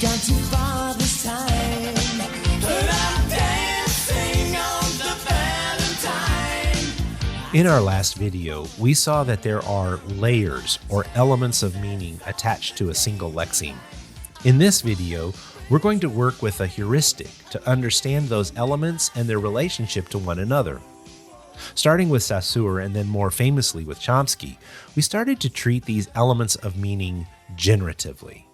Gone too far this time, but I'm dancing on the Valentine. In our last video, we saw that there are layers or elements of meaning attached to a single lexeme. In this video, we're going to work with a heuristic to understand those elements and their relationship to one another. Starting with Saussure and then more famously with Chomsky, we started to treat these elements of meaning generatively.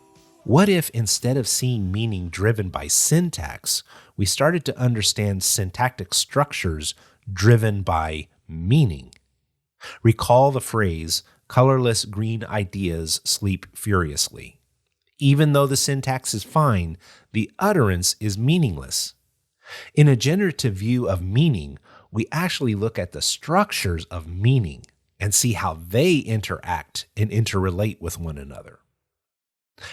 What if instead of seeing meaning driven by syntax, we started to understand syntactic structures driven by meaning? Recall the phrase, "colorless green ideas sleep furiously." Even though the syntax is fine, the utterance is meaningless. In a generative view of meaning, we actually look at the structures of meaning and see how they interact and interrelate with one another.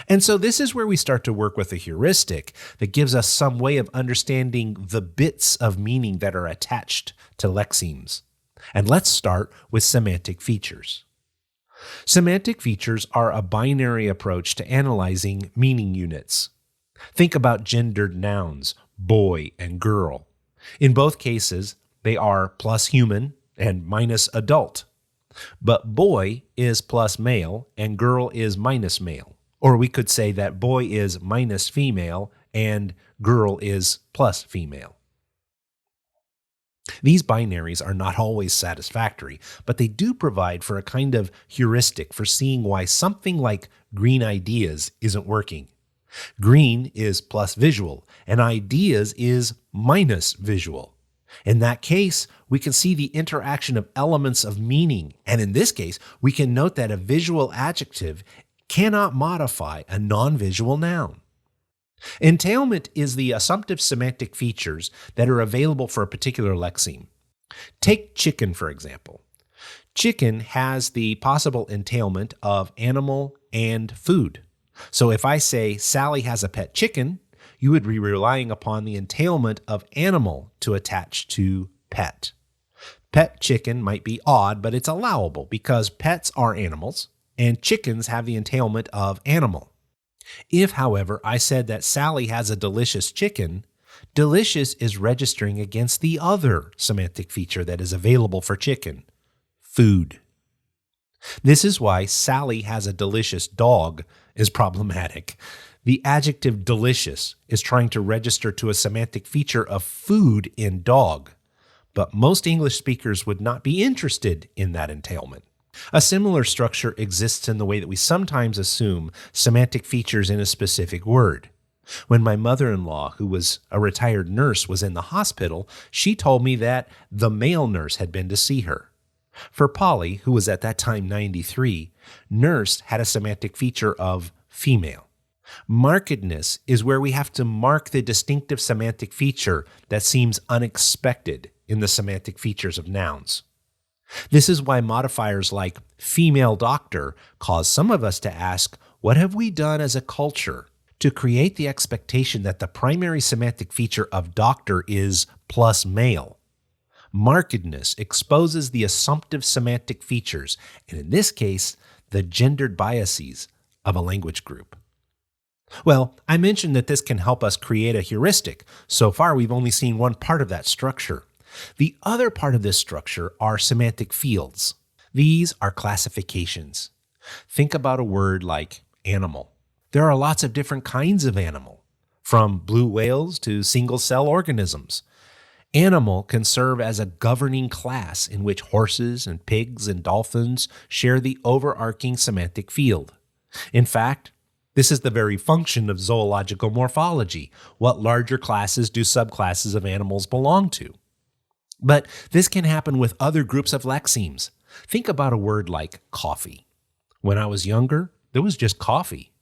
And so this is where we start to work with a heuristic that gives us some way of understanding the bits of meaning that are attached to lexemes. And let's start with semantic features. Semantic features are a binary approach to analyzing meaning units. Think about gendered nouns, boy and girl. In both cases, they are plus human and minus adult. But boy is plus male and girl is minus male. Or we could say that boy is minus female and girl is plus female. These binaries are not always satisfactory, but they do provide for a kind of heuristic for seeing why something like green ideas isn't working. Green is plus visual, and ideas is minus visual. In that case, we can see the interaction of elements of meaning, and in this case, we can note that a visual adjective cannot modify a non-visual noun. Entailment is the assumptive semantic features that are available for a particular lexeme. Take chicken, for example. Chicken has the possible entailment of animal and food. So if I say Sally has a pet chicken, you would be relying upon the entailment of animal to attach to pet. Pet chicken might be odd, but it's allowable because pets are animals, and chickens have the entailment of animal. If, however, I said that Sally has a delicious chicken, delicious is registering against the other semantic feature that is available for chicken, food. This is why Sally has a delicious dog is problematic. The adjective delicious is trying to register to a semantic feature of food in dog, but most English speakers would not be interested in that entailment. A similar structure exists in the way that we sometimes assume semantic features in a specific word. When my mother-in-law, who was a retired nurse, was in the hospital, she told me that the male nurse had been to see her. For Polly, who was at that time 93, nurse had a semantic feature of female. Markedness is where we have to mark the distinctive semantic feature that seems unexpected in the semantic features of nouns. This is why modifiers like female doctor cause some of us to ask, what have we done as a culture to create the expectation that the primary semantic feature of doctor is plus male? Markedness exposes the assumptive semantic features, and in this case, the gendered biases of a language group. Well, I mentioned that this can help us create a heuristic. So far, we've only seen one part of that structure. The other part of this structure are semantic fields. These are classifications. Think about a word like animal. There are lots of different kinds of animal, from blue whales to single-cell organisms. Animal can serve as a governing class in which horses and pigs and dolphins share the overarching semantic field. In fact, this is the very function of zoological morphology. What larger classes do subclasses of animals belong to? But this can happen with other groups of lexemes. Think about a word like coffee. When I was younger, there was just coffee.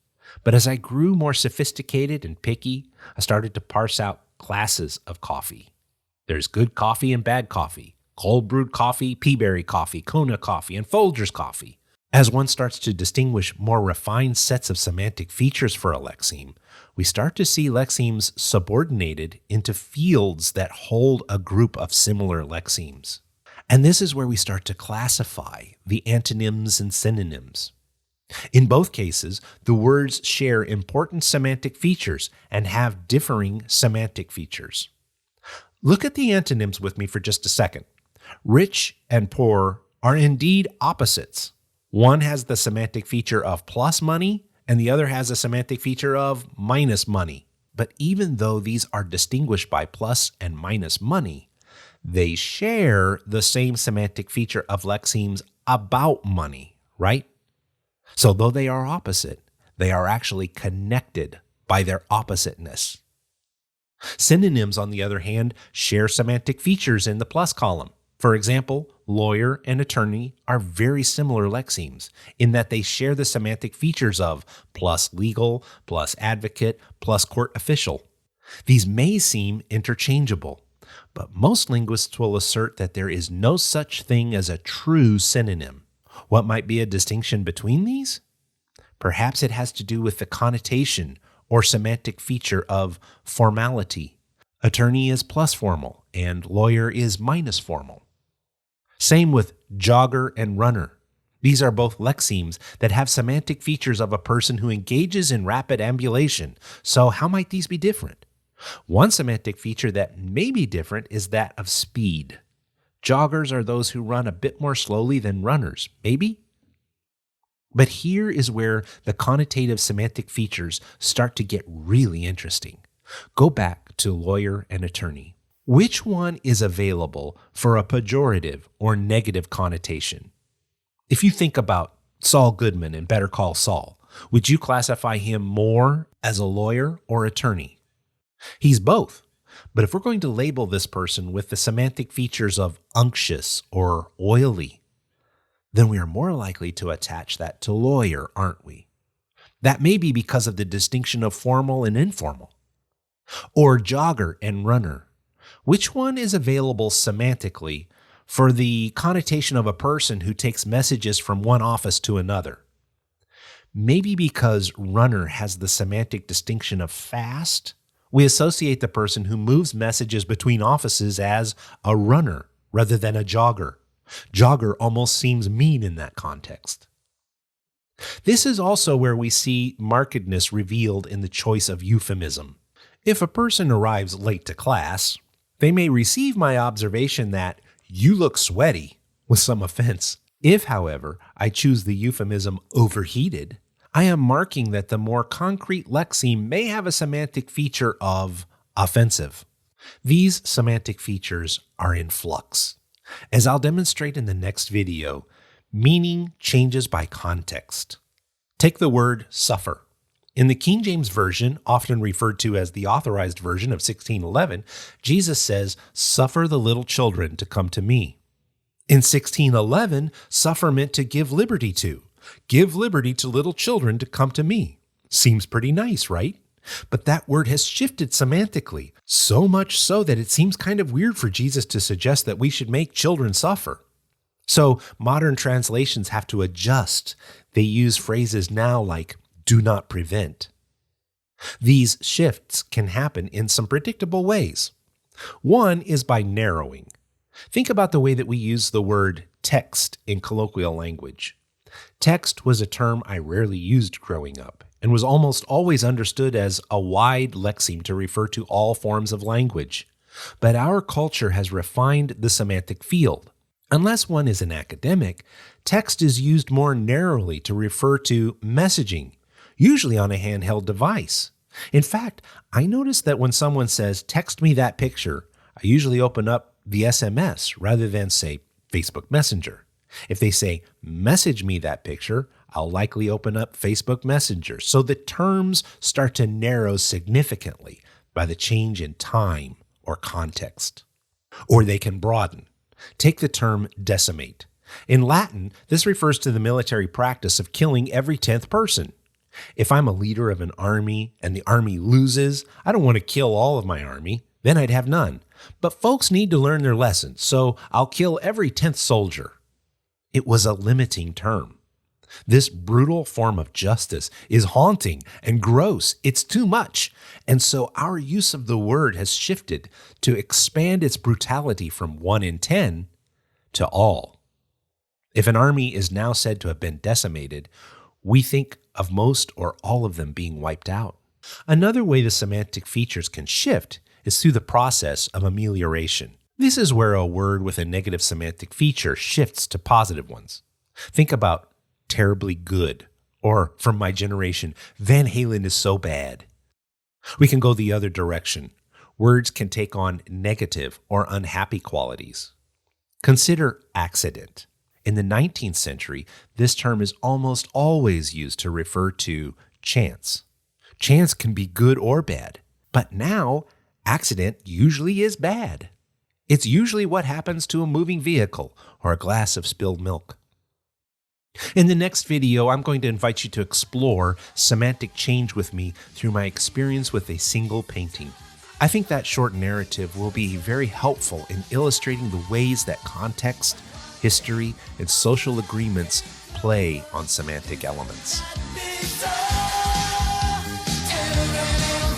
But as I grew more sophisticated and picky, I started to parse out classes of coffee. There's good coffee and bad coffee, cold brewed coffee, pea-berry coffee, Kona coffee, and Folgers coffee. As one starts to distinguish more refined sets of semantic features for a lexeme, we start to see lexemes subordinated into fields that hold a group of similar lexemes. And this is where we start to classify the antonyms and synonyms. In both cases, the words share important semantic features and have differing semantic features. Look at the antonyms with me for just a second. Rich and poor are indeed opposites. One has the semantic feature of plus money, and the other has a semantic feature of minus money. But even though these are distinguished by plus and minus money, they share the same semantic feature of lexemes about money, right? So though they are opposite, they are actually connected by their oppositeness. Synonyms, on the other hand, share semantic features in the plus column. For example, lawyer and attorney are very similar lexemes in that they share the semantic features of plus legal, plus advocate, plus court official. These may seem interchangeable, but most linguists will assert that there is no such thing as a true synonym. What might be a distinction between these? Perhaps it has to do with the connotation or semantic feature of formality. Attorney is plus formal and lawyer is minus formal. Same with jogger and runner. These are both lexemes that have semantic features of a person who engages in rapid ambulation. So how might these be different? One semantic feature that may be different is that of speed. Joggers are those who run a bit more slowly than runners, maybe? But here is where the connotative semantic features start to get really interesting. Go back to lawyer and attorney. Which one is available for a pejorative or negative connotation? If you think about Saul Goodman in Better Call Saul, would you classify him more as a lawyer or attorney? He's both. But if we're going to label this person with the semantic features of unctuous or oily, then we are more likely to attach that to lawyer, aren't we? That may be because of the distinction of formal and informal. Or jogger and runner. Which one is available semantically for the connotation of a person who takes messages from one office to another? Maybe because runner has the semantic distinction of fast, we associate the person who moves messages between offices as a runner rather than a jogger. Jogger almost seems mean in that context. This is also where we see markedness revealed in the choice of euphemism. If a person arrives late to class, they may receive my observation that you look sweaty with some offense. If, however, I choose the euphemism overheated, I am marking that the more concrete lexeme may have a semantic feature of offensive. These semantic features are in flux. As I'll demonstrate in the next video, meaning changes by context. Take the word suffer. In the King James Version, often referred to as the Authorized Version of 1611, Jesus says, "Suffer the little children to come to me." In 1611, suffer meant to give liberty to. Give liberty to little children to come to me. Seems pretty nice, right? But that word has shifted semantically, so much so that it seems kind of weird for Jesus to suggest that we should make children suffer. So modern translations have to adjust. They use phrases now like do not prevent. These shifts can happen in some predictable ways. One is by narrowing. Think about the way that we use the word text in colloquial language. Text was a term I rarely used growing up and was almost always understood as a wide lexeme to refer to all forms of language. But our culture has refined the semantic field. Unless one is an academic, text is used more narrowly to refer to messaging, usually on a handheld device. In fact, I noticed that when someone says, "Text me that picture," I usually open up the SMS rather than, say, Facebook Messenger. If they say, "Message me that picture," I'll likely open up Facebook Messenger. So the terms start to narrow significantly by the change in time or context. Or they can broaden. Take the term decimate. In Latin, this refers to the military practice of killing every 10th person. If I'm a leader of an army and the army loses, I don't want to kill all of my army. Then I'd have none. But folks need to learn their lessons, so I'll kill every 10th soldier. It was a limiting term. This brutal form of justice is haunting and gross. It's too much. And so our use of the word has shifted to expand its brutality from 1 in 10 to all. If an army is now said to have been decimated, we think of most or all of them being wiped out. Another way the semantic features can shift is through the process of amelioration. This is where a word with a negative semantic feature shifts to positive ones. Think about terribly good, or from my generation, Van Halen is so bad. We can go the other direction. Words can take on negative or unhappy qualities. Consider accident. In the 19th century, this term is almost always used to refer to chance. Chance can be good or bad, but now accident usually is bad. It's usually what happens to a moving vehicle or a glass of spilled milk. In the next video, I'm going to invite you to explore semantic change with me through my experience with a single painting. I think that short narrative will be very helpful in illustrating the ways that context, history, and social agreements play on semantic elements. Everybody